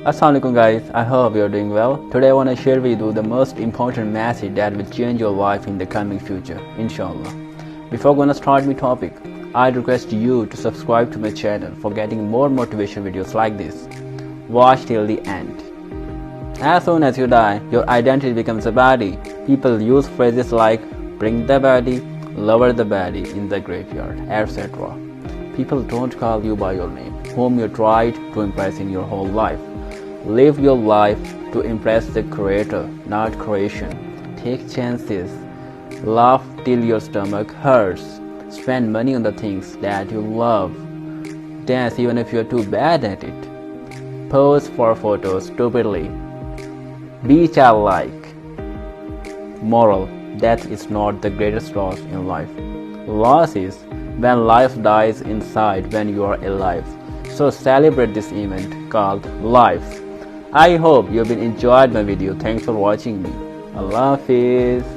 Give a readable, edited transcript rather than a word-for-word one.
Assalamualaikum guys, I hope you're doing well. Today I want to share with you the most important message that will change your life in the coming future, inshallah. Before gonna start my topic, I'd request you to subscribe to my channel for getting more motivation videos like this. Watch till the end. As soon as you die, your identity becomes a body. People use phrases like bring the body, lower the body in the graveyard, etc. People don't call you by your name, whom you tried to impress in your whole life. Live your life to impress the creator, not creation. Take chances. Laugh till your stomach hurts. Spend money on the things that you love. Dance even if you're too bad at it. Pose for photos stupidly. Be childlike. Moral: death is not the greatest loss in life. Loss is when life dies inside when you are alive. So celebrate this event called life. I hope you've been enjoyed my video. Thanks for watching me. Allah Hafiz.